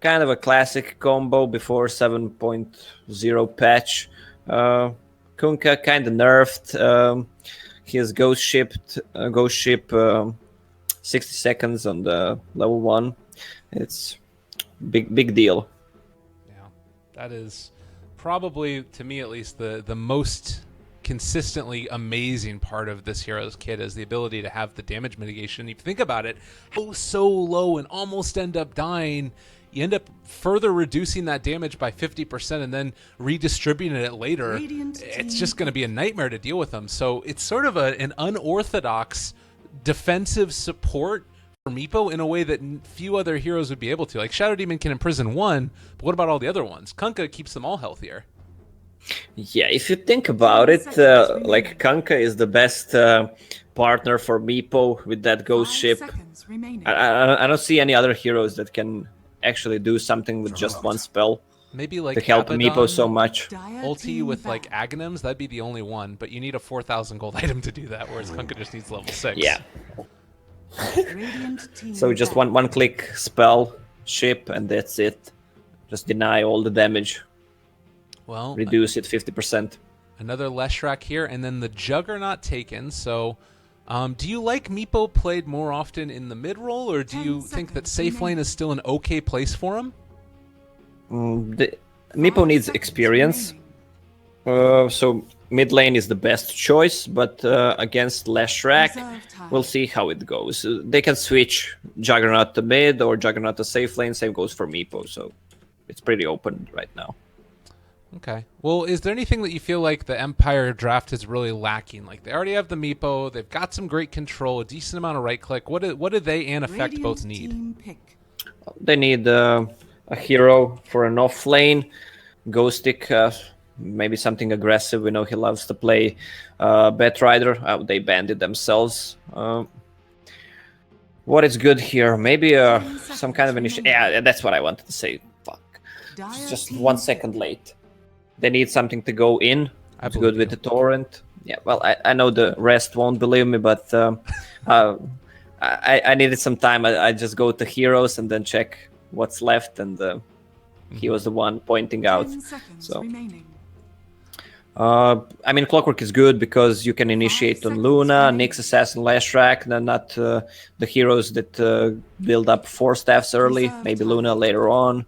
kind of a classic combo before 7.0 patch. Kunkka kind of nerfed. He has Ghost Ship 60 seconds on the level 1. It's big deal. Yeah, that is probably, to me at least, the most consistently amazing part of this hero's kit is the ability to have the damage mitigation. If you think about it, go so low and almost end up dying, you end up further reducing that damage by 50% and then redistributing it later. It's just going to be a nightmare to deal with them. So it's sort of an unorthodox defensive support for Meepo in a way that few other heroes would be able to. Like Shadow Demon can imprison one, but what about all the other ones? Kunkka keeps them all healthier. Yeah, if you think about it, like Kunkka is the best partner for Meepo with that Ghost Ship. I don't see any other heroes that can actually do something with just one spell. Maybe like to help Abaddon, Meepo so much. Ulti with like Aghanims, that'd be the only one, but you need a 4,000 gold item to do that, whereas Kunkka just needs level 6. Yeah. So just one click spell, ship, and that's it. Just deny all the damage. Well, reduce it 50%. Another Leshrac here, and then the Juggernaut taken. So, do you like Meepo played more often in the mid role, or do you think that safe lane is still an okay place for him? Meepo needs experience, so mid lane is the best choice, but against Leshrac, we'll see how it goes. They can switch Juggernaut to mid or Juggernaut to safe lane, same goes for Meepo, so it's pretty open right now. Okay. Well, is there anything that you feel like the Empire draft is really lacking? Like, they already have the Meepo, they've got some great control, a decent amount of right-click. What do they and Effect both need? They need a hero for an off-lane, Ghostic, maybe something aggressive. We know he loves to play Batrider. They banned it themselves. What is good here? Maybe some kind of initiative. Yeah, that's what I wanted to say. Fuck. It's just 1 second late. They need something to go in. It's good with the torrent. Yeah, well, I know the rest won't believe me, but I needed some time. I just go to heroes and then check what's left, and he was the one pointing out. So, I mean, Clockwork is good because you can initiate on Luna, Nyx, Assassin, Leshrac, not the heroes that build up 4 staffs early, maybe Luna later on.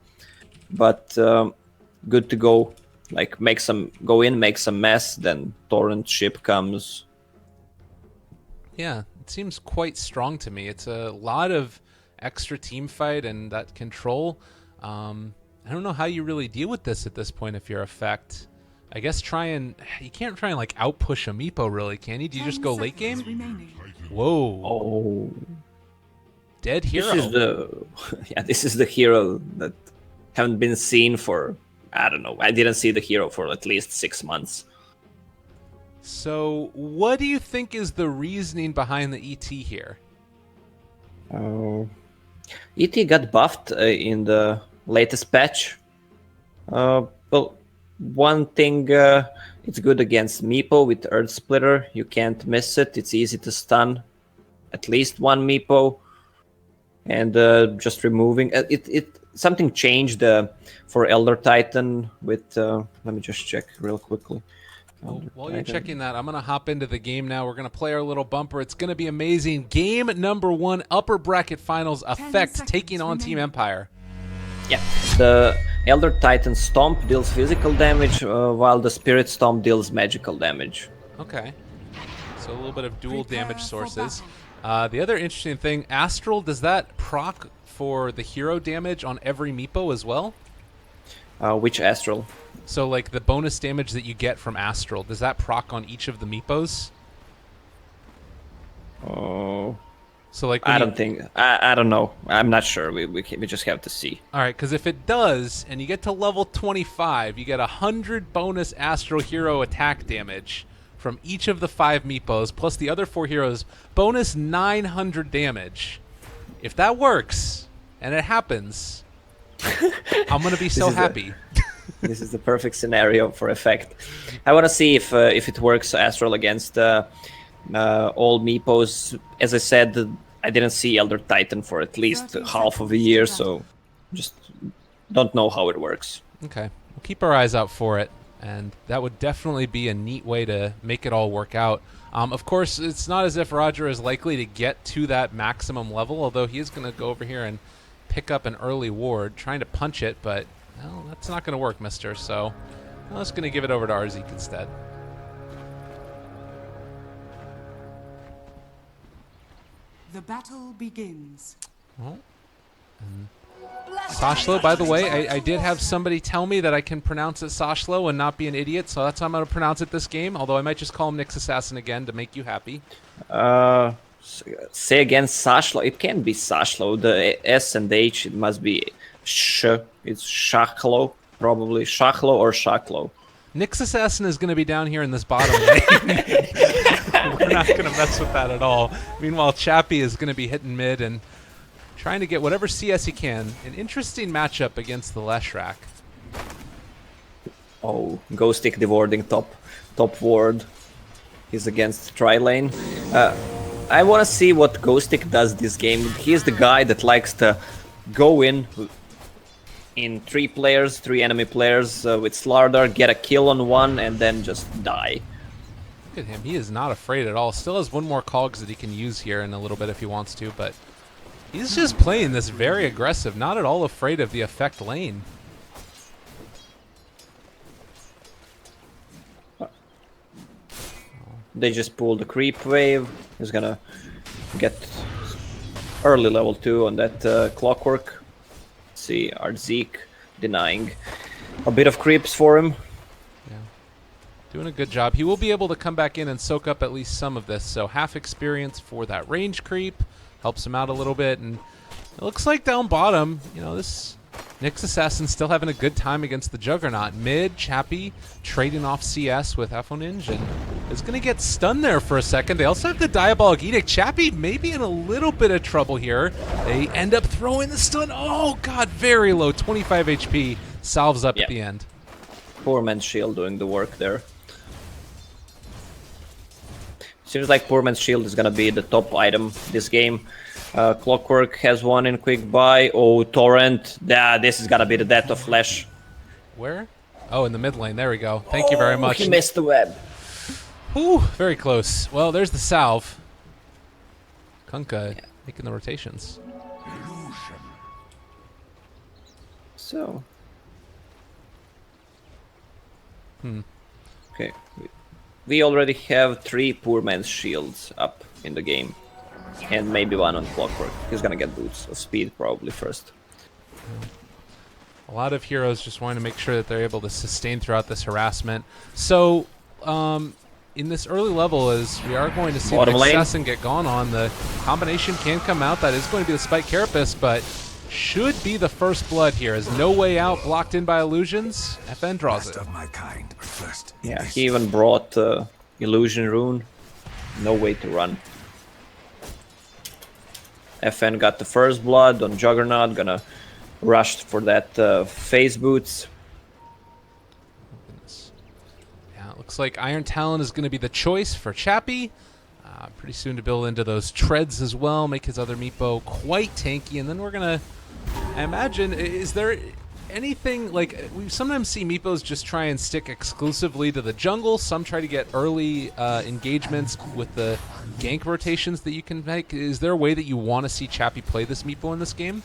But good to go. Like, go in, make some mess, then torrent ship comes. Yeah, it seems quite strong to me. It's a lot of extra team fight and that control. I don't know how you really deal with this at this point if you're Effect. I guess you can't try and like outpush a Meepo really, can you? Do you just go late game? Whoa. Oh. Dead hero. This is the hero that haven't been seen for, I don't know. I didn't see the hero for at least 6 months. So, what do you think is the reasoning behind the ET here? ET got buffed in the latest patch. Well, one thing, it's good against Meepo with Earth Splitter. You can't miss it. It's easy to stun at least one Meepo. And just removing it something changed for Elder Titan with let me just check real quickly. Well, while you're checking that, I'm going to hop into the game now. We're going to play our little bumper. It's going to be amazing. Game number 1, upper bracket finals, Effect taking on Team Empire. Yeah, the Elder Titan Stomp deals physical damage, while the Spirit Stomp deals magical damage. Okay, so a little bit of dual damage sources. The other interesting thing, Astral, does that proc for the hero damage on every Meepo as well? Which Astral? So, like, the bonus damage that you get from Astral, does that proc on each of the Meepos? Oh. So, like, I don't know. I'm not sure. We just have to see. All right, because if it does, and you get to level 25, you get 100 bonus Astral hero attack damage from each of the 5 Meepos, plus the other 4 heroes, bonus 900 damage. If that works, and it happens, I'm going to be so happy. This is the perfect scenario for Effect. I want to see if it works Astral against all Meepos. As I said, I didn't see Elder Titan for at least half of a year, so just don't know how it works. Okay. We'll keep our eyes out for it, and that would definitely be a neat way to make it all work out. Of course, it's not as if Roger is likely to get to that maximum level, although he is going to go over here and pick up an early ward, trying to punch it, but well, that's not going to work, mister. So I'm just going to give it over to Arzik instead. The battle begins. Well, Sashlo, by the way, I did have somebody tell me that I can pronounce it Sashlo and not be an idiot, so that's how I'm going to pronounce it this game, although I might just call him Nyx Assassin again to make you happy. Say again, Sashlo. It can't be Sashlo. The S and H, it must be Sh. It's Shachlo, probably. Shachlo or Shaklo. Nyx Assassin is going to be down here in this bottom lane. We're not going to mess with that at all. Meanwhile, Chappie is going to be hitting mid and trying to get whatever CS he can. An interesting matchup against the Leshrac. Oh, Ghostic dewarding top ward. He's against Tri-Lane. I want to see what Ghostic does this game. He's the guy that likes to go in 3 enemy players with Slardar, get a kill on one, and then just die. Look at him. He is not afraid at all. Still has one more cogs that he can use here in a little bit if he wants to, but he's just playing this very aggressive, not at all afraid of the effect lane. They just pulled the creep wave. He's gonna get early level 2 on that clockwork. Let's see, Arzik denying a bit of creeps for him. Yeah, doing a good job. He will be able to come back in and soak up at least some of this, so half experience for that range creep helps him out a little bit, and it looks like down bottom, you know, this Nyx Assassin still having a good time against the Juggernaut. Mid, Chappie trading off CS with Efoninj, and is going to get stunned there for a second. They also have the Diabolic Edict. Chappie maybe in a little bit of trouble here. They end up throwing the stun. Oh, God, very low. 25 HP. Salves up at the end. Poor man's shield doing the work there. Seems like Poor man's shield is going to be the top item this game. Clockwork has one in quick buy. Oh, Torrent. This is gonna be the death of Flash. Where? Oh, in the mid lane. There we go. Thank you very much. He missed the web. Whew, very close. Well, there's the salve. Kunkka making the rotations. So. Okay. We already have 3 Poor man's shields up in the game. And maybe one on Clockwork. He's gonna get boots of speed probably first. A lot of heroes just want to make sure that they're able to sustain throughout this harassment. So, in this early level, as we are going to see the Assassin get gone on, the combination can come out. That is going to be the Spike Carapace, but should be the first blood here. As No Way Out blocked in by illusions, FN draws it. Yeah, he even brought Illusion Rune. No way to run. FN got the first blood on Juggernaut, gonna rush for that phase boots. Yeah, it looks like Iron Talon is going to be the choice for Chappie. Pretty soon to build into those treads as well, make his other Meepo quite tanky, and then we're going to, I imagine, is there anything, like, we sometimes see Meepos just try and stick exclusively to the jungle. Some try to get early engagements with the gank rotations that you can make. Is there a way that you want to see Chappie play this Meepo in this game?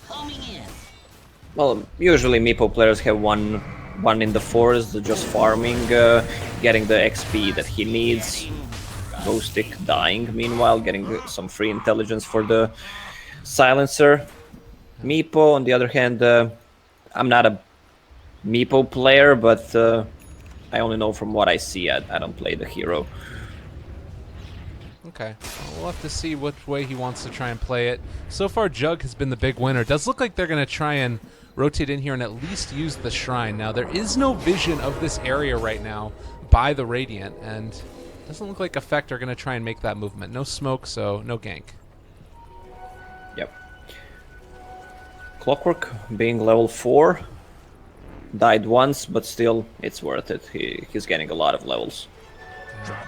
Well, usually Meepo players have one in the forest, just farming, getting the XP that he needs. Ghostic dying, meanwhile, getting some free intelligence for the silencer. Meepo, on the other hand, I'm not a Meepo player, but I only know from what I see. I don't play the hero. Okay, well, we'll have to see which way he wants to try and play it. So far, Jug has been the big winner. Does look like they're going to try and rotate in here and at least use the Shrine. Now, there is no vision of this area right now by the Radiant, and doesn't look like Effect are going to try and make that movement. No smoke, so no gank. Yep. Clockwork being level 4. Died once, but still, it's worth it. He's getting a lot of levels. Yeah.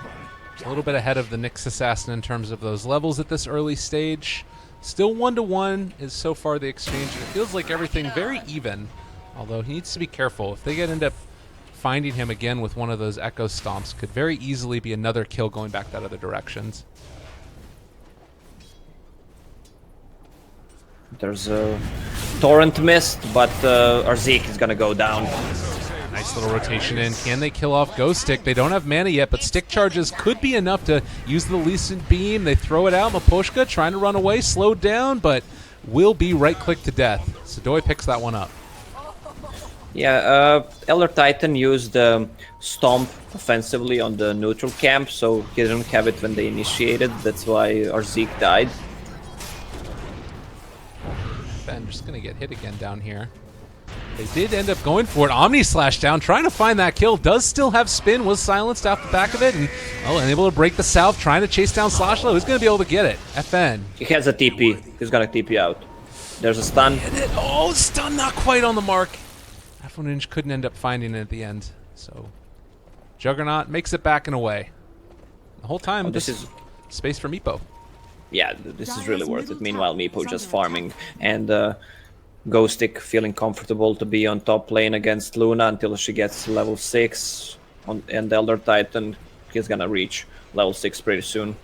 A little bit ahead of the Nyx Assassin in terms of those levels at this early stage. Still 1-1 is so far the exchange. It feels like everything very even Although he needs to be careful. If they end up finding him again with one of those Echo Stomps, could very easily be another kill going back that other directions. There's a Torrent missed, but Arzik is gonna go down. Nice little rotation in. Can they kill off Ghost Stick? They don't have mana yet, but stick charges could be enough to use the Lucent Beam. They throw it out. Maposhka trying to run away, slowed down, but will be right-click to death. Sadoy picks that one up. Yeah, Elder Titan used Stomp offensively on the neutral camp, so he didn't have it when they initiated. That's why Arzik died. Ben just going to get hit again down here. They did end up going for it. Omni Slash down, trying to find that kill. Does still have spin, was silenced off the back of it, and unable to break the south, trying to chase down Slashlow. Who's going to be able to get it? FN. He has a TP. He's gonna TP out. There's a stun. Oh, stun not quite on the mark. Ninja couldn't end up finding it at the end. So Juggernaut makes it back and away. The whole time, this is space for Meepo. Yeah, this is really worth it. Meanwhile, Meepo just farming, and Ghostic feeling comfortable to be on top lane against Luna until she gets level 6. And Elder Titan, he's gonna reach level 6 pretty soon.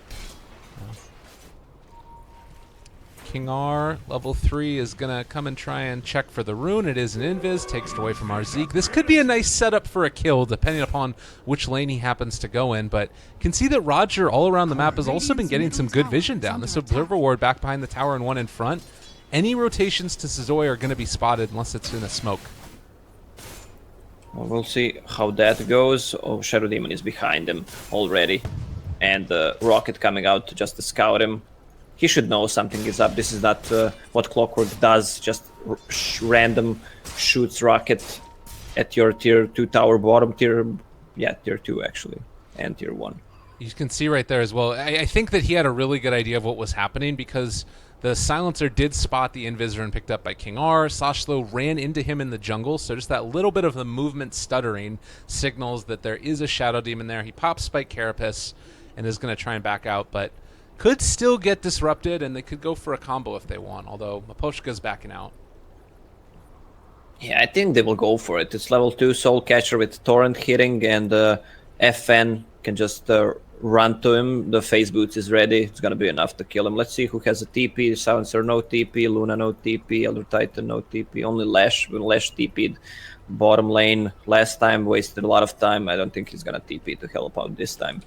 King R, level 3, is going to come and try and check for the rune. It is an invis, takes it away from Arzik. This could be a nice setup for a kill, depending upon which lane he happens to go in, but you can see that Roger all around the map has also been getting some good vision down. This Observer Ward back behind the tower and one in front. Any rotations to Sazoy are going to be spotted unless it's in a smoke. Well, we'll see how that goes. Oh, Shadow Demon is behind him already, and Rocket coming out just to scout him. He should know something is up. This is not what Clockwork does, just random shoots Rocket at your tier 2 tower bottom tier. Yeah, tier 2 actually, and tier 1. You can see right there as well. I think that he had a really good idea of what was happening because the Silencer did spot the Invisor and picked up by King R. Sashlo ran into him in the jungle, so just that little bit of the movement stuttering signals that there is a Shadow Demon there. He pops Spike Carapace and is going to try and back out, but could still get disrupted, and they could go for a combo if they want, although Maposhka's backing out. Yeah, I think they will go for it. It's level 2 Soul Catcher with Torrent hitting, and FN can just run to him. The Phase Boots is ready. It's going to be enough to kill him. Let's see who has a TP. Silencer, no TP. Luna, no TP. Elder Titan, no TP. Only Lash. When Lash TP'd bottom lane last time, wasted a lot of time. I don't think he's going to TP to help out this time.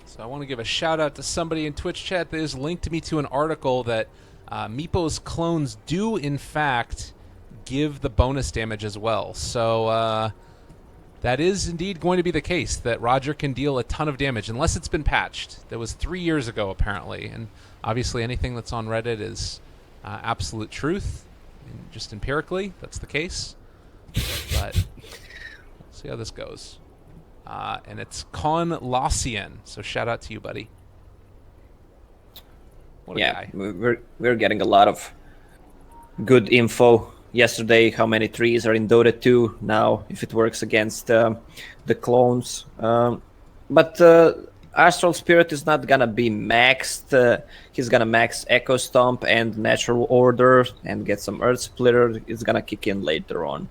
So I want to give a shout out to somebody in Twitch chat that has linked me to an article that Meepo's clones do in fact give the bonus damage as well. So that is indeed going to be the case, that Roger can deal a ton of damage unless it's been patched. That was 3 years ago apparently, and obviously anything that's on Reddit is absolute truth. And just empirically, that's the case. But we'll see how this goes. And it's Con Lossian, so shout out to you, buddy. What a guy. We're getting a lot of good info. Yesterday, how many trees are in Dota 2 now, if it works against the clones. But Astral Spirit is not gonna be maxed. He's gonna max Echo Stomp and Natural Order and get some Earth Splitter. It's gonna kick in later on.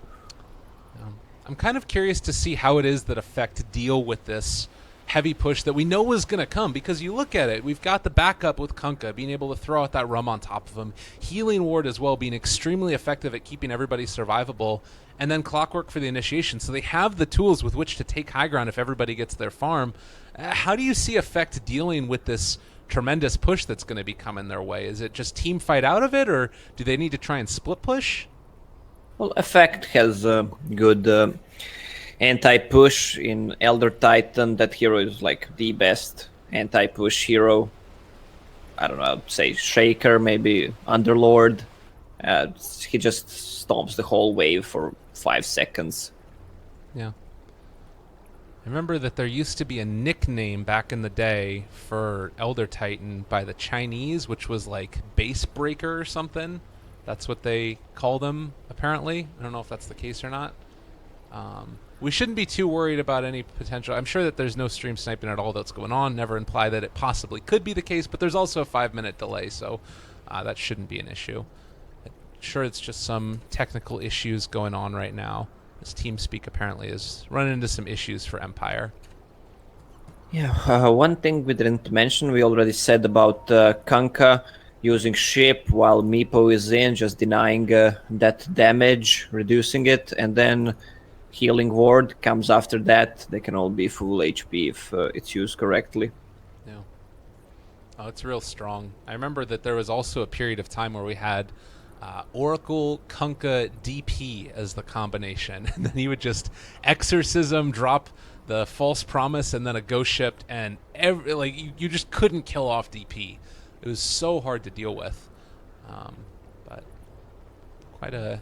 I'm kind of curious to see how it is that Effect deal with this heavy push that we know was going to come, because you look at it, we've got the backup with Kunkka being able to throw out that rum on top of him, Healing Ward as well being extremely effective at keeping everybody survivable, and then Clockwork for the initiation, so they have the tools with which to take high ground if everybody gets their farm. How do you see Effect dealing with this tremendous push that's going to be coming their way? Is it just team fight out of it, or do they need to try and split push? Well, Effect has a good anti-push in Elder Titan. That hero is like the best anti-push hero. I don't know, I'd say Shaker, maybe Underlord. He just stomps the whole wave for 5 seconds. Yeah. I remember that there used to be a nickname back in the day for Elder Titan by the Chinese, which was like Base Breaker or something. That's what they call them, apparently. I don't know if that's the case or not. We shouldn't be too worried about any potential. I'm sure that there's no stream sniping at all that's going on. Never imply that it possibly could be the case, but there's also a 5-minute delay, so that shouldn't be an issue. sure it's just some technical issues going on right now. This TeamSpeak apparently is running into some issues for Empire. Yeah, one thing we didn't mention, we already said about Kanka using ship while Meepo is in, just denying that damage, reducing it, and then healing ward comes after that. They can all be full HP if it's used correctly. Yeah. Oh, it's real strong. I remember that there was also a period of time where we had Oracle, Kunkka, DP as the combination. And then he would just Exorcism, drop the False Promise, and then a Ghost Ship, and you just couldn't kill off DP. It was so hard to deal with. But quite an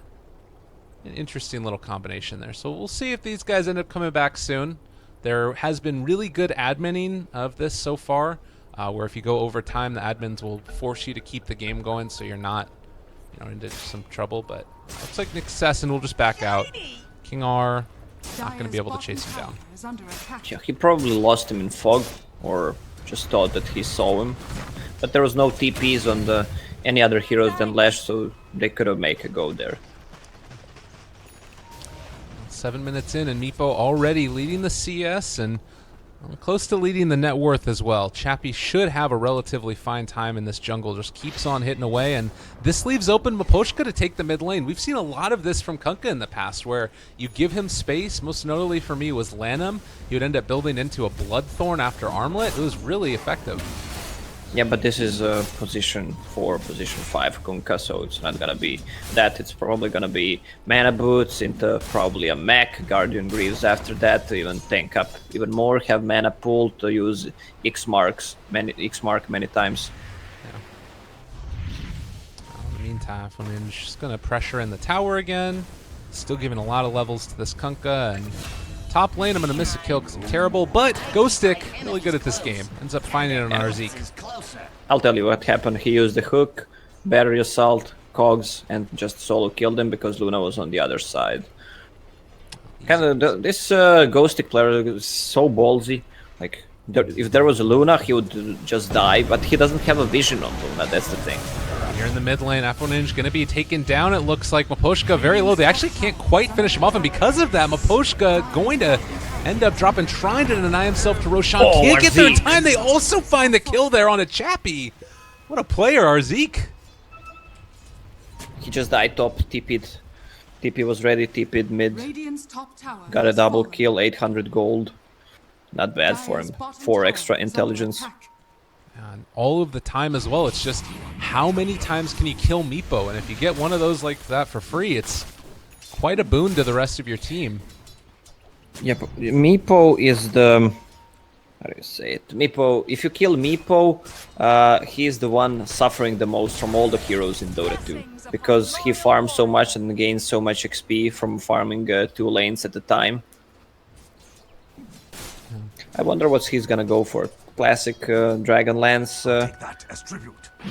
interesting little combination there. So we'll see if these guys end up coming back soon. There has been really good adminning of this so far, where if you go over time, the admins will force you to keep the game going so you're not into some trouble. But looks like Nick Sesson will just back out. King R not going to be able to chase him down. Yeah, he probably lost him in fog, or just thought that he saw him. But there was no TPs on any other heroes than Lash, so they could have made a go there. 7 minutes in, and Meepo already leading the CS and close to leading the net worth as well. Chappie should have a relatively fine time in this jungle. Just keeps on hitting away, and this leaves open Miposhka to take the mid lane. We've seen a lot of this from Kunkka in the past, where you give him space. Most notably for me was Lanham. He would end up building into a Bloodthorn after Armlet. It was really effective. Yeah, but this is position 4, position 5 Kunkka, so it's not gonna be that. It's probably gonna be mana boots into probably a mech, Guardian Greaves after that, to even tank up even more, have mana pool to use X-Mark many times. Yeah. In the meantime, I'm just gonna pressure in the tower again. Still giving a lot of levels to this Kunkka, and top lane, I'm going to miss a kill because I'm terrible, but Ghost Stick, really good at this game. Ends up finding it on Arzik. I'll tell you what happened. He used the hook, Battery Assault, Cogs, and just solo killed him because Luna was on the other side. This Ghost Stick player is so ballsy. Like, if there was a Luna, he would just die, but he doesn't have a vision on Luna, that's the thing. Here in the mid lane, Afoninj going to be taken down. It looks like Miposhka very low. They actually can't quite finish him off, and because of that, Miposhka going to end up dropping, trying to deny himself to Roshan. Can't get there in time. They also find the kill there on a Chappie. What a player, Arzik. He just died top, TP'd. TP was ready, TP'd mid. Top tower Got a double kill, 800 gold. Not bad for him. 4 extra intelligence. And all of the time as well. It's just how many times can you kill Meepo? And if you get one of those like that for free, it's quite a boon to the rest of your team. Yeah, but Meepo is the... How do you say it? Meepo, if you kill Meepo, he's the one suffering the most from all the heroes in Dota 2. Because he farms so much and gains so much XP from farming 2 lanes at a time. I wonder what he's gonna go for. Classic Dragonlance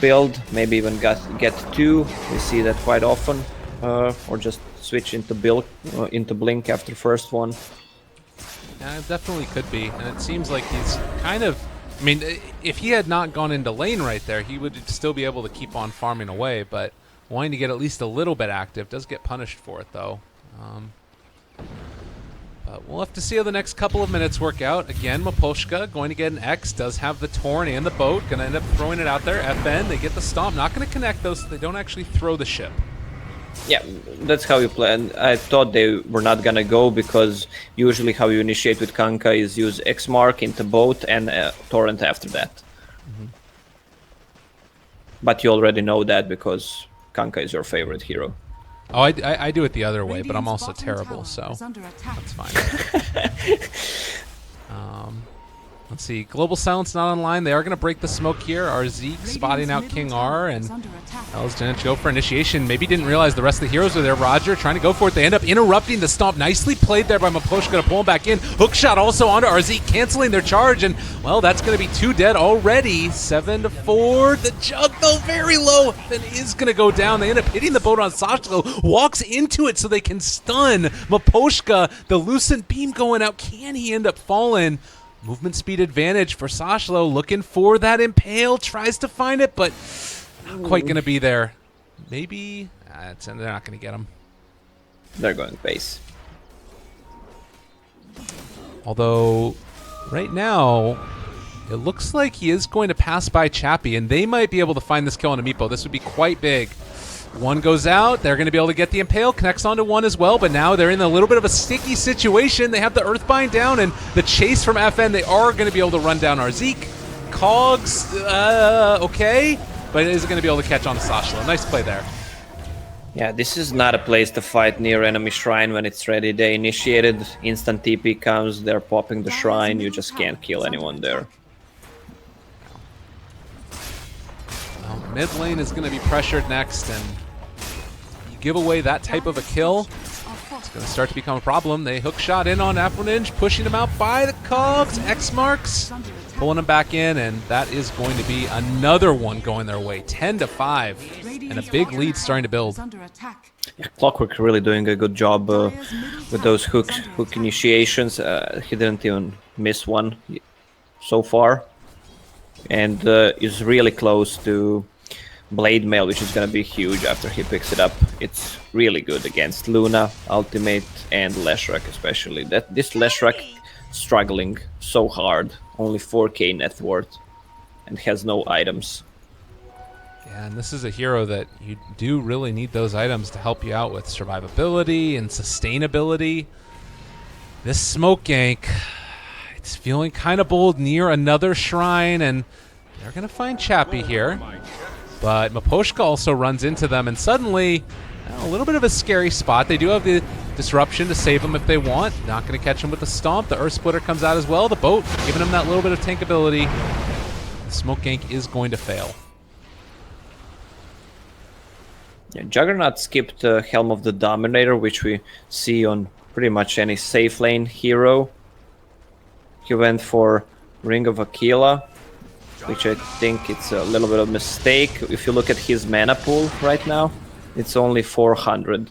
build, maybe even get 2. We see that quite often, or just switch into Blink after first one. Yeah, it definitely could be, and it seems like he's kind of. I mean, if he had not gone into lane right there, he would still be able to keep on farming away. But wanting to get at least a little bit active does get punished for it, though. We'll have to see how the next couple of minutes work out. Again, Miposhka going to get an X, does have the Torn and the boat, going to end up throwing it out there. FN, they get the stomp, not going to connect those, so they don't actually throw the ship. Yeah, that's how you play. And I thought they were not gonna go because usually how you initiate with Kunkka is use X-Mark into boat and Torrent after that. Mm-hmm. But you already know that because Kunkka is your favorite hero. Oh, I do it the other way, but I'm also terrible, so that's fine. Let's see. Global Silence not online. They are going to break the smoke here. Arzik spotting out King R, and El's going to go for initiation. Maybe didn't realize the rest of the heroes were there. Roger trying to go for it. They end up interrupting the stomp. Nicely played there by Miposhka to pull him back in. Hook shot also onto Arzik, canceling their charge, and, well, that's going to be 2 dead already. 7-4. The jug, though, very low. Then is going to go down. They end up hitting the boat on Sashlo. Walks into it so they can stun Miposhka. The Lucent Beam going out. Can he end up falling? Movement speed advantage for Sashlo, looking for that impale, tries to find it, but not quite going to be there. Maybe They're not going to get him. They're going base. Although, right now, it looks like he is going to pass by Chappie, and they might be able to find this kill on a Meepo. This would be quite big. One goes out. They're going to be able to get the Impale. Connects onto one as well, but now they're in a little bit of a sticky situation. They have the Earthbind down, and the chase from FN. They are going to be able to run down Arzik. Cogs, okay, but is it going to be able to catch on to Sashla? Nice play there. Yeah, this is not a place to fight near enemy shrine when it's ready. They initiated, instant TP comes, they're popping the shrine, you just can't kill anyone there. Well, mid lane is going to be pressured next, and you give away that type of a kill, it's going to start to become a problem. They hook shot in on Aphroninge, pushing him out by the Cogs, X marks, pulling him back in, and that is going to be another one going their way. 10-5, and a big lead starting to build. Yeah, Clockwork really doing a good job with those hook initiations. He didn't even miss one so far, and is really close to Blade Mail, which is going to be huge after he picks it up. It's really good against Luna, Ultimate, and Leshrac especially. This Leshrac struggling so hard, only 4k net worth, and has no items. Yeah, and this is a hero that you do really need those items to help you out with survivability and sustainability. This smoke gank, it's feeling kind of bold near another shrine, and they're going to find Chappie here. But Miposhka also runs into them, and suddenly a little bit of a scary spot. They do have the disruption to save him if they want. Not going to catch him with the stomp. The Earth Splitter comes out as well. The boat giving him that little bit of tankability. The smoke gank is going to fail. Yeah, Juggernaut skipped Helm of the Dominator, which we see on pretty much any safe lane hero. He went for Ring of Aquila, which I think it's a little bit of a mistake. If you look at his mana pool right now, it's only 400.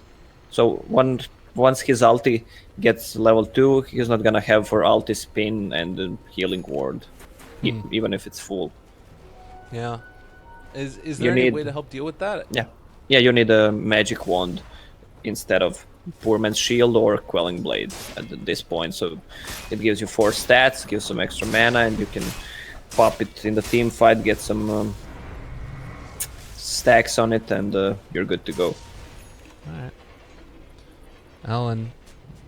So once his ulti gets level 2, he's not gonna have for ulti spin and healing ward, even if it's full. Yeah. Is there any way to help deal with that? Yeah, you need a magic wand instead of Poor Man's Shield or Quelling Blade at this point. So it gives you 4 stats, gives some extra mana, and you can pop it in the team fight, get some stacks on it, and you're good to go. Alright. Alan,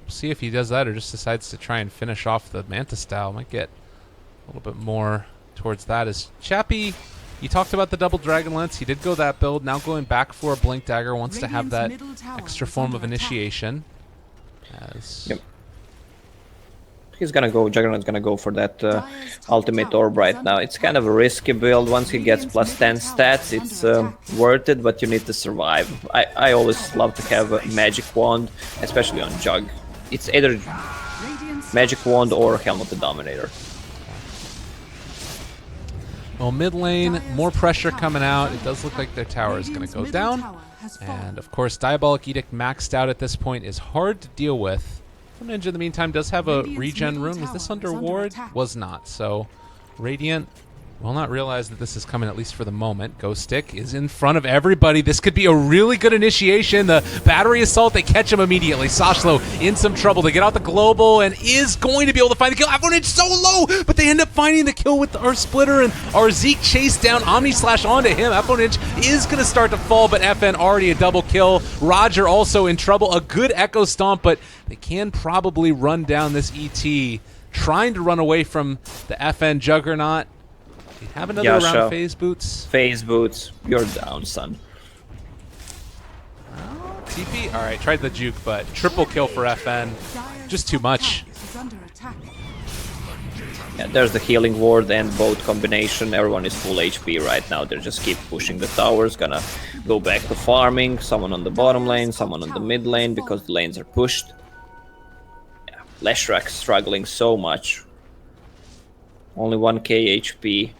see if he does that or just decides to try and finish off the Manta style. Might get a little bit more towards that. As Chappie, you talked about the double Dragon Lance. He did go that build. Now going back for a Blink Dagger. Wants to have that extra form of initiation. Yep. He's gonna go, Juggernaut's gonna go for that ultimate orb right now. It's kind of a risky build. Once he gets plus 10 stats, it's worth it, but you need to survive. I always love to have a magic wand, especially on Jug. It's either magic wand or Helm of the Dominator. Well, mid lane, more pressure coming out. It does look like their tower is going to go down. And of course, Diabolic Edict maxed out at this point is hard to deal with. Ninja, in the meantime, does have a regen rune. Was this under ward? Was not. So, Radiant will not realize that this is coming, at least for the moment. Ghost Stick is in front of everybody. This could be a really good initiation. The battery assault, they catch him immediately. Sashlo in some trouble to get out the global and is going to be able to find the kill. Aphroninge so low, but they end up finding the kill with our splitter, and our Zeke chased down Omni Slash onto him. Aphroninge is going to start to fall, but FN already a double kill. Roger also in trouble. A good Echo Stomp, but they can probably run down this ET, trying to run away from the FN Juggernaut. We have another round of phase boots. Phase boots, you're down, son. TP? Alright, tried the juke, but triple kill for FN. Just too much. Yeah, there's the healing ward and boat combination. Everyone is full HP right now. They just keep pushing the towers. Gonna go back to farming. Someone on the bottom lane, someone on the mid lane because the lanes are pushed. Yeah, Leshrac struggling so much. Only 1k HP.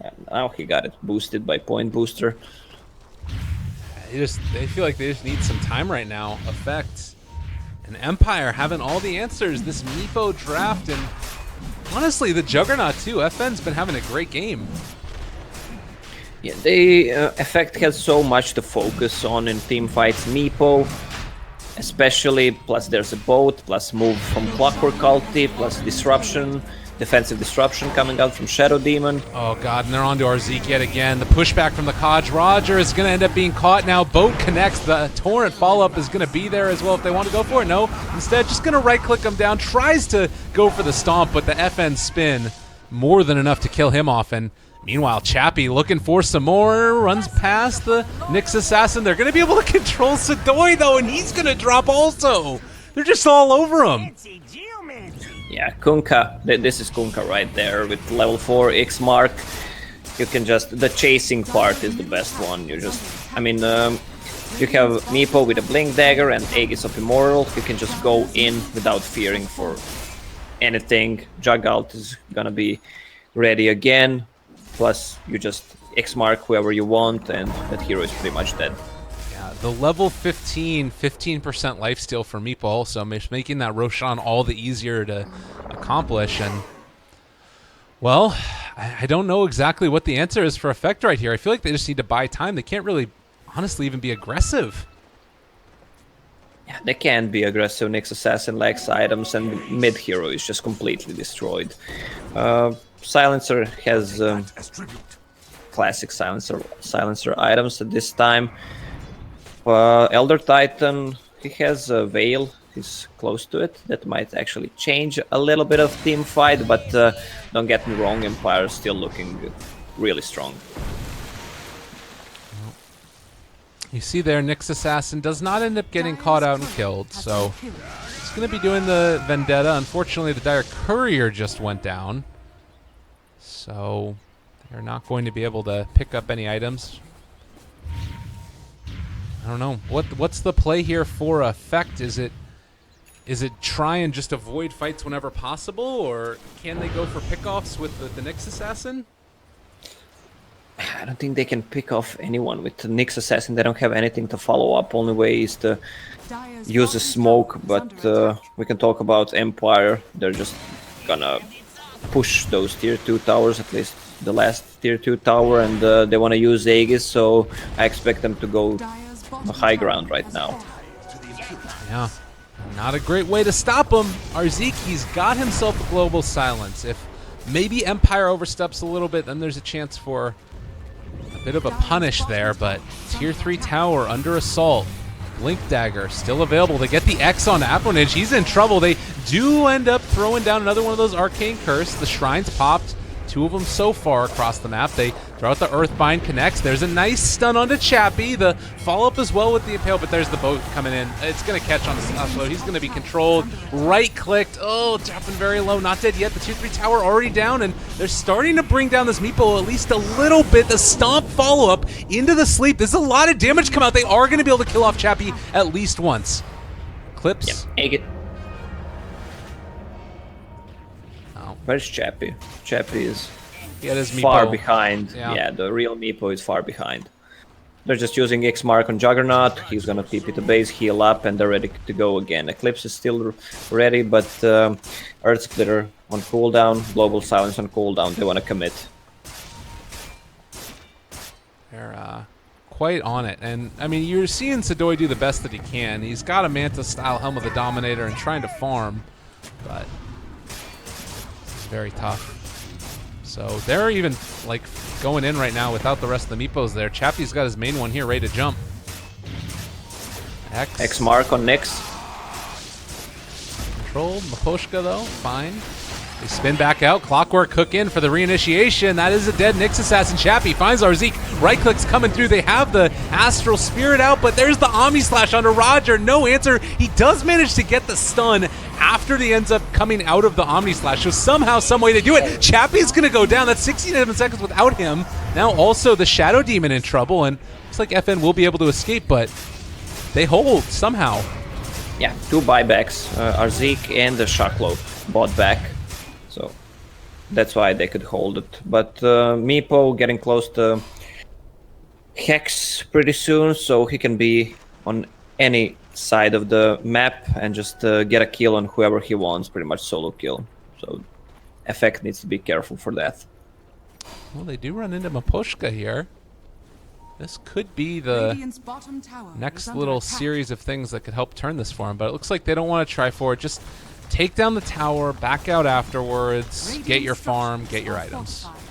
And now he got it boosted by Point Booster. They feel like they just need some time right now. Effect. And Empire having all the answers. This Meepo draft, and honestly, the Juggernaut too. FN's been having a great game. Yeah, the effect has so much to focus on in team fights. Meepo, especially, plus there's a boat, plus move from Clockwork Ulti, plus disruption, defensive disruption coming out from Shadow Demon. Oh god, and they're on to Arzik yet again. The pushback from the Kaj. Roger is going to end up being caught now. Boat connects. The Torrent follow-up is going to be there as well if they want to go for it. No, instead just going to right-click him down. Tries to go for the stomp, but the FN spin more than enough to kill him off. And meanwhile, Chappie looking for some more. Runs past the Nyx Assassin. They're going to be able to control Sadoy, though, and he's going to drop also. They're just all over him. Yeah, Kunkka, this is Kunkka right there with level 4 X mark. You can just, the chasing part is the best one. You just, I mean, you have Meepo with a Blink Dagger and Aegis of Immortal. You can just go in without fearing for anything. Jugult is gonna be ready again. Plus, you just X mark whoever you want, and that hero is pretty much dead. The level 15, 15% lifesteal for Meepo also, making that Roshan all the easier to accomplish. And, well, I don't know exactly what the answer is for Effect right here. I feel like they just need to buy time. They can't really, honestly, even be aggressive. Yeah, they can be aggressive. Nyx Assassin lacks items, and mid hero is just completely destroyed. Silencer has classic silencer items at this time. Elder Titan, he has a Veil, he's close to it. That might actually change a little bit of team fight, but don't get me wrong, Empire is still looking really strong. You see there, Nyx Assassin does not end up getting caught out and killed, so he's going to be doing the Vendetta. Unfortunately, the Dire Courier just went down, so they're not going to be able to pick up any items. I don't know. What's the play here for Effect? Is it try and just avoid fights whenever possible, or can they go for pickoffs with the Nyx Assassin? I don't think they can pick off anyone with the Nyx Assassin. They don't have anything to follow up. Only way is to use a smoke, but we can talk about Empire. They're just gonna push those tier 2 towers, at least the last tier 2 tower, and they want to use Aegis, so I expect them to go high ground right now. Yeah, not a great way to stop him. Arziki's got himself a global silence. If maybe Empire oversteps a little bit, then there's a chance for a bit of a punish there, but tier 3 tower under assault. Blink Dagger still available to get the X on Apponage. He's in trouble. They do end up throwing down another one of those Arcane Curse. The Shrines popped. 2 of them so far across the map. They throw out the Earthbind, connects. There's a nice stun onto Chappie. The follow-up as well with the Impale, but there's the boat coming in. It's going to catch on the slow. He's going to be controlled. Right-clicked. Oh, dropping very low. Not dead yet. The tier 3 tower already down, and they're starting to bring down this Meepo at least a little bit. The stomp follow-up into the sleep. There's a lot of damage come out. They are going to be able to kill off Chappie at least once. Clips. Yep. Where's Chappie? Chappie is far behind. Yeah, the real Meepo is far behind. They're just using X mark on Juggernaut. He's gonna TP to base, heal up, and they're ready to go again. Eclipse is still ready, but Earth Splitter on cooldown, Global Silence on cooldown. They want to commit. They're quite on it, and I mean, you're seeing Sadoy do the best that he can. He's got a Manta-style Helm of the Dominator and trying to farm, but very tough. So they're even like going in right now without the rest of the Meepos there. Chappie's got his main one here ready to jump. X mark on Nyx. Controlled. Maposhka though, fine. They spin back out. Clockwork hook in for the reinitiation. That is a dead Nyx Assassin. Chappie finds Arzik. Right clicks coming through. They have the Astral Spirit out, but there's the Omni Slash onto Roger. No answer. He does manage to get the stun after he ends up coming out of the Omni Slash. So somehow, some way they do it. Chappie's going to go down. That's 67 seconds without him. Now also the Shadow Demon in trouble, and looks like FN will be able to escape, but they hold somehow. Yeah, 2 buybacks. Arzik and the Shaklo bought back. So that's why they could hold it. But Meepo getting close to Hex pretty soon, so he can be on any side of the map and just get a kill on whoever he wants, pretty much solo kill. So Effect needs to be careful for that. Well, they do run into Maposhka here. This could be the Radiant's bottom tower is next under little attack. series of things that could help turn this for him, but it looks like they don't want to try for it. Just take down the tower, back out afterwards, Radiant get your farm, structures get your are items. fortified.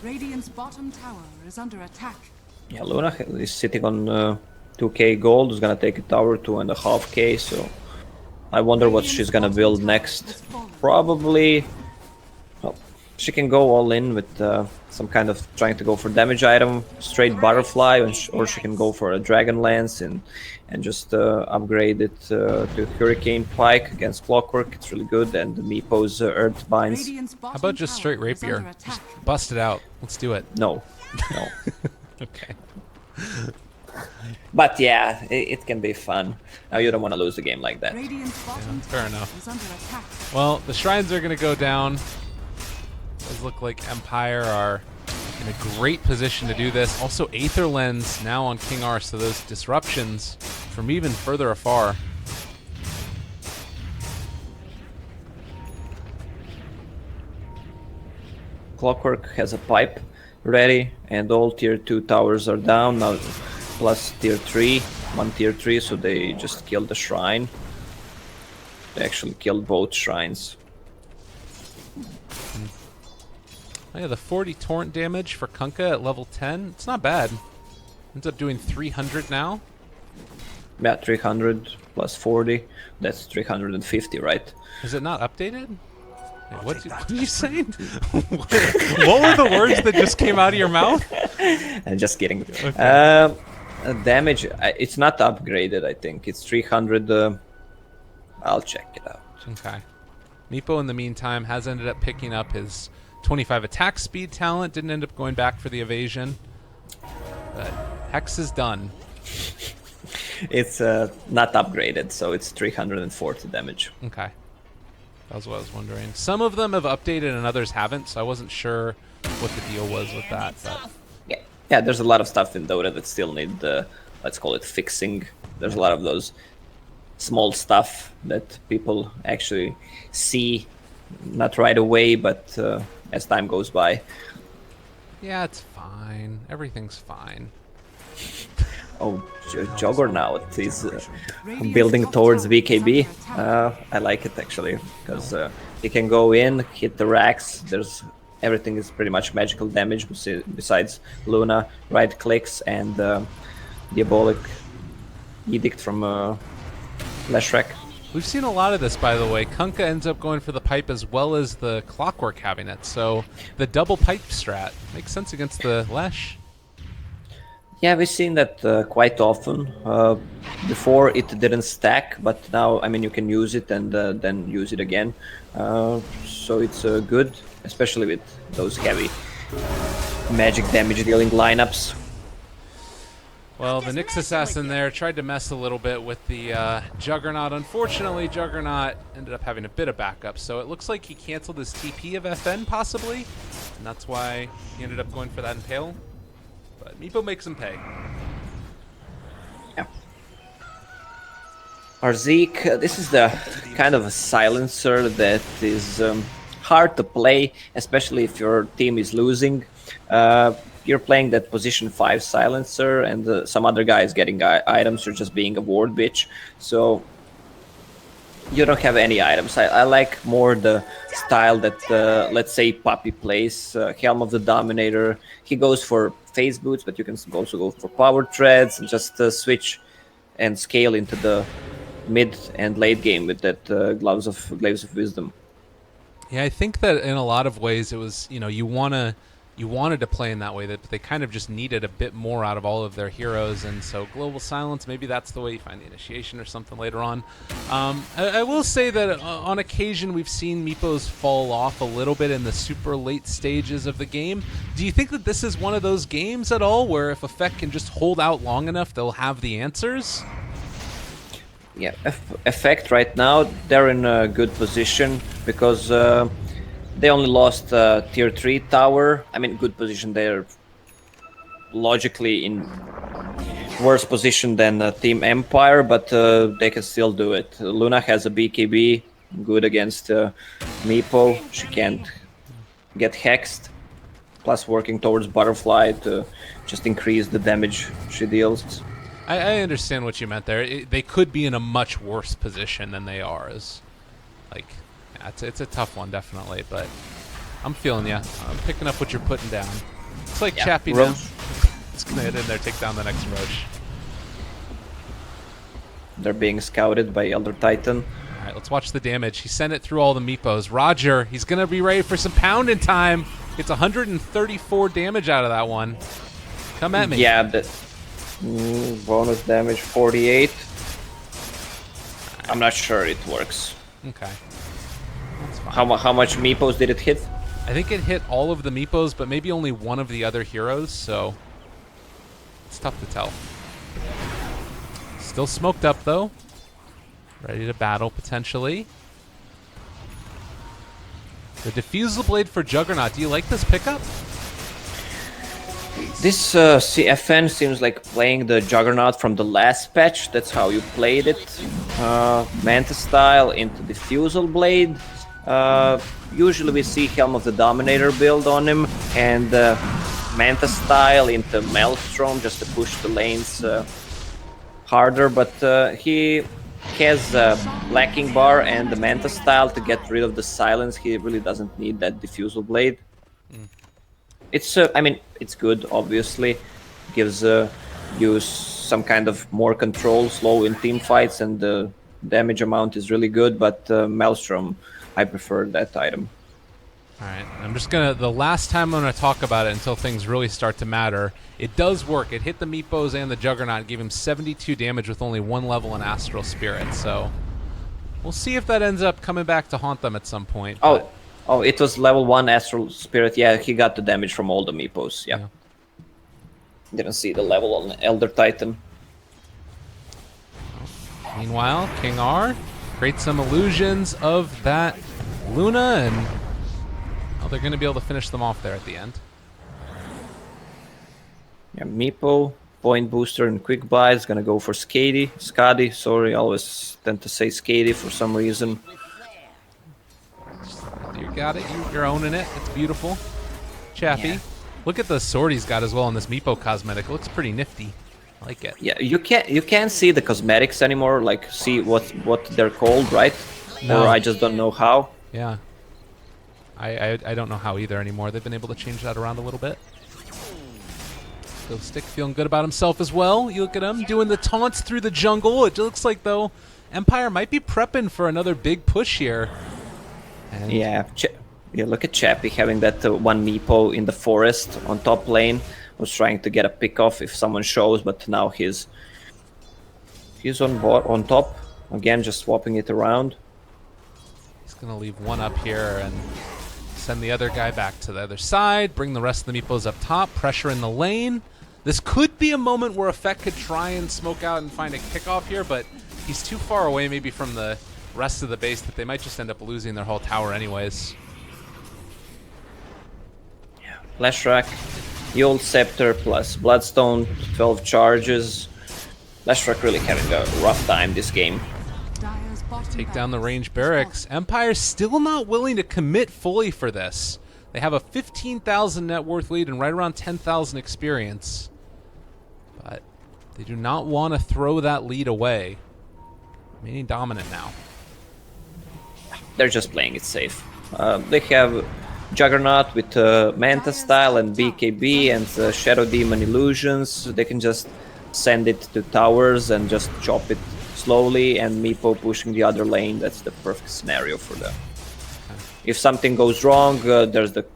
Radiant's bottom tower is under attack. Yeah, Luna is sitting on 2k gold. Is gonna take a tower 2.5k. So I wonder what she's gonna build next. Probably, well, she can go all in with some kind of trying to go for damage item, straight butterfly, or she can go for a dragon lance and just upgrade it to hurricane pike against clockwork. It's really good, and Meepo's earth binds. Radiant's How bottom about just straight tower is rapier? under Just attack. bust it out. Let's do it. No, no. Okay. But yeah, it can be fun. Now you don't want to lose the game like that. Radiant's bottom fair tower enough. is under attack. Well, the shrines are going to go down. Does look like Empire are in a great position to do this. Also, Aether Lens now on King R, so those disruptions from even further afar. Clockwork has a pipe ready, and all tier 2 towers are down now, plus tier 3, one tier 3, so they just killed the shrine. They actually killed both shrines. Oh yeah, the 40 torrent damage for Kunkka at level 10. It's not bad. Ends up doing 300 now. Yeah, 300 plus 40, that's 350, right? Is it not updated? Wait, what are you saying? What were the words that just came out of your mouth? Just kidding. Okay. Damage, it's not upgraded, I think. It's 300. I'll check it out. Okay. Meepo, in the meantime, has ended up picking up his 25 attack speed talent. Didn't end up going back for the evasion. But Hex is done. It's not upgraded, so it's 340 damage. Okay. That was what I was wondering. Some of them have updated and others haven't, so I wasn't sure what the deal was with that. But Yeah, there's a lot of stuff in Dota that still need, let's call it fixing. There's a lot of those small stuff that people actually see, not right away, but as time goes by. yeah, it's fine. Everything's fine. Oh, Juggernaut is Radiant's building top towards tower is BKB. under attack. I like it actually, because he can go in, hit the racks. Everything is pretty much magical damage besides Luna, right clicks, and Diabolic Edict from Leshrac. We've seen a lot of this, by the way. Kunkka ends up going for the pipe as well as the Clockwork having it. So the double pipe strat makes sense against the Lesh. Yeah, we've seen that quite often. Before it didn't stack, but now, I mean, you can use it and then use it again. So it's good, especially with those heavy magic damage dealing lineups. Well, the Nyx Assassin there tried to mess a little bit with the Juggernaut. Unfortunately, Juggernaut ended up having a bit of backup, so it looks like he canceled his TP of FN, possibly, and that's why he ended up going for that Impale. But Meepo makes him pay. Yeah. Arzik, this is the kind of a silencer that is hard to play, especially if your team is losing. You're playing that position 5 silencer, and some other guy is getting items. You're just being a ward bitch, so you don't have any items. I like more the style that, let's say, Puppy plays. Helm of the Dominator. He goes for phase boots, but you can also go for power treads and just switch and scale into the mid and late game with that Glaives of Wisdom. Yeah, I think that in a lot of ways it was, you wanted to play in that way, that they kind of just needed a bit more out of all of their heroes, and so Global Silence, maybe that's the way you find the initiation or something later on. I will say that on occasion we've seen Meepos fall off a little bit in the super late stages of the game. Do you think that this is one of those games at all where if Effect can just hold out long enough, they'll have the answers? Yeah, Effect right now, they're in a good position because they only lost tier 3 tower. I mean, good position. They're logically in worse position than Team Empire, but they can still do it. Luna has a BKB, good against Meepo. She can't get hexed. Plus working towards Butterfly to just increase the damage she deals. I understand what you meant there. They could be in a much worse position than they are. Like, yeah, it's a tough one, definitely. But I'm feeling you. I'm picking up what you're putting down. It's like Chappie now. It's gonna hit in there, take down the next Roche. They're being scouted by Elder Titan. All right, let's watch the damage. He sent it through all the meepos. Roger, he's gonna be ready for some pounding time. Gets 134 damage out of that one. Come at me. Yeah, the bonus damage 48. I'm not sure it works. Okay. That's fine. How much meepos did it hit? I think it hit all of the meepos, but maybe only one of the other heroes, so it's tough to tell. Still smoked up, though. Ready to battle, potentially. The Diffusal Blade for Juggernaut. Do you like this pickup? This CFN seems like playing the Juggernaut from the last patch. That's how you played it. Manta style into Diffusal Blade. Usually we see Helm of the Dominator build on him, and Manta style into Maelstrom just to push the lanes harder, but he has Blacking Bar and the Manta style to get rid of the silence. He really doesn't need that Diffusal Blade. It's I mean, it's good, obviously. Gives you some kind of more control, slow in team fights, and the damage amount is really good, but Maelstrom, I prefer that item. Alright, I'm just gonna, the last time I'm gonna talk about it until things really start to matter. It does work. It hit the Meepos and the Juggernaut, gave him 72 damage with only 1 level in Astral Spirit, so we'll see if that ends up coming back to haunt them at some point. Oh, it was level 1 Astral Spirit. Yeah, he got the damage from all the Meepos. Yeah. Didn't see the level on Elder Titan. Meanwhile, King R creates some illusions of that Luna, and they're going to be able to finish them off there at the end. Yeah, Meepo, Point Booster, and Quick Buy is going to go for Skadi. Sorry, I always tend to say Skadi for some reason. You got it. You're owning it. It's beautiful. Chappie. Yeah. Look at the sword he's got as well on this Meepo cosmetic. It looks pretty nifty. I like it. Yeah, you can't see the cosmetics anymore. Like, see what they're called, right? No. Or I just don't know how. Yeah. I don't know how either anymore. They've been able to change that around a little bit. Ghost Stick feeling good about himself as well. You look at him doing the taunts through the jungle. It looks like, though, Empire might be prepping for another big push here. And yeah, look at Chappie having that one Meepo in the forest on top lane. Was trying to get a pick off if someone shows, but now he's on top again, just swapping it around. He's gonna leave one up here and send the other guy back to the other side. Bring the rest of the Meepos up top. Pressure in the lane. This could be a moment where Effect could try and smoke out and find a kickoff here, but he's too far away maybe from the rest of the base that they might just end up losing their whole tower anyways. Yeah, Leshrac, the old Scepter plus Bloodstone, 12 charges. Leshrac really having a rough time this game. Take down the range barracks. Empire's still not willing to commit fully for this. They have a 15,000 net worth lead and right around 10,000 experience. But they do not want to throw that lead away. Remaining dominant now. They're just playing it safe. They have Juggernaut with Manta style and BKB and Shadow Demon illusions. They can just send it to towers and just chop it slowly, and Meepo pushing the other lane. That's the perfect scenario for them. If something goes wrong, there's the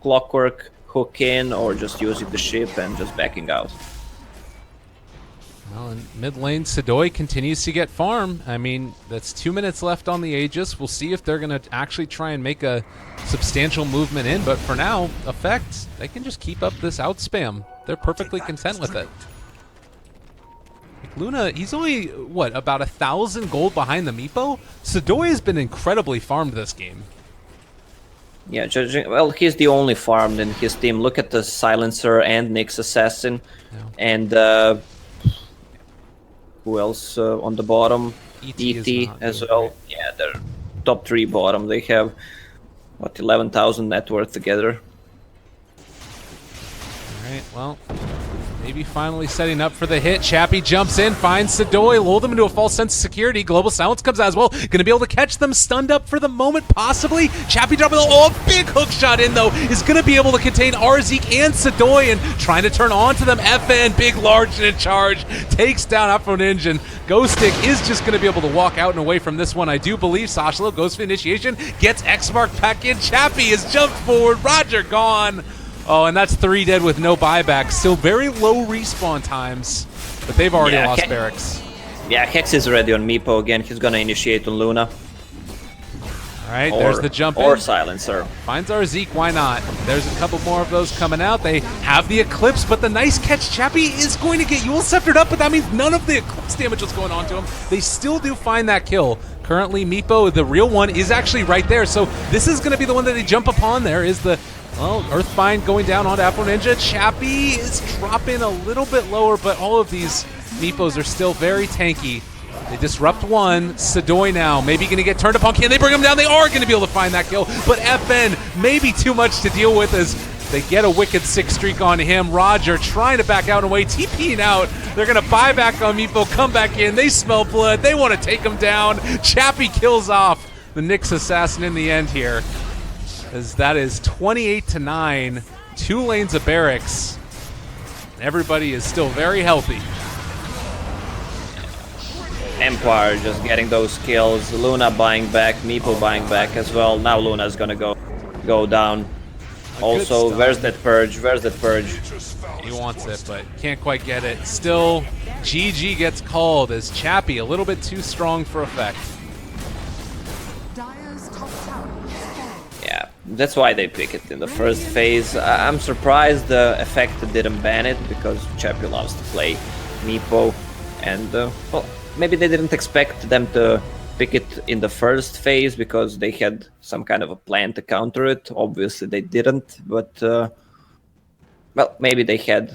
Clockwork, hook in, or just using the ship and just backing out. Well, in mid lane, Sidoi continues to get farm. I mean, that's 2 minutes left on the Aegis. We'll see if they're going to actually try and make a substantial movement in, but for now, Effect, they can just keep up this outspam. They're perfectly content with it. Like Luna, he's only, what, about 1,000 gold behind the Meepo? Sidoi has been incredibly farmed this game. Yeah, well, he's the only farmed in his team. Look at the Silencer and Nyx Assassin. Yeah. And who else on the bottom? ET as well. Right. Yeah, they're top 3 bottom. They have, what, 11,000 net worth together. Alright, well, Maybe finally setting up for the hit. Chappie jumps in, finds Sadoy, lulled him into a false sense of security. Global Silence comes out as well. Gonna be able to catch them, stunned up for the moment, possibly. Chappie dropping a big hook shot in, though, is gonna be able to contain Arzik and Sadoy, and trying to turn on to them. FN, big, large, and in charge, takes down Afro Ninja. Ghostic is just gonna be able to walk out and away from this one, I do believe. Sashalo goes for initiation, gets X-Mark back in. Chappie has jumped forward, Roger gone. Oh, and that's 3 dead with no buyback. Still very low respawn times, but they've already lost barracks. Yeah, Hex is ready on Meepo again. He's gonna initiate on Luna. All right, there's the jump or in. Silencer. Finds our Zeke, why not? There's a couple more of those coming out. They have the Eclipse, but the nice catch, Chappie is going to get Yule Sceptered up, but that means none of the Eclipse damage was going on to him. They still do find that kill. Currently, Meepo, the real one, is actually right there, so this is going to be the one that they jump upon. There is the Earthbind going down onto Afro Ninja. Chappie is dropping a little bit lower, but all of these Meepos are still very tanky. They disrupt one. Sadoy now maybe going to get turned upon. Can they bring him down? They are going to be able to find that kill, but FN maybe too much to deal with as they get a wicked 6 streak on him. Roger trying to back out and away, TPing out. They're going to buy back on Meepo, come back in. They smell blood. They want to take him down. Chappie kills off the Nyx assassin in the end here, as that is 28-9, 2 lanes of barracks. Everybody is still very healthy. Empire just getting those kills. Luna buying back, Meepo buying back as well. Now Luna's gonna go down. Also, where's that purge? Where's that purge? He wants it, but can't quite get it. Still, GG gets called as Chappie a little bit too strong for effect. Dire's top tower is falling. Yeah, that's why they pick it in the first phase. I'm surprised the effect didn't ban it, because Chappie loves to play Meepo, and well, maybe they didn't expect them to pick it in the first phase because they had some kind of a plan to counter it. Obviously they didn't, but well, maybe they had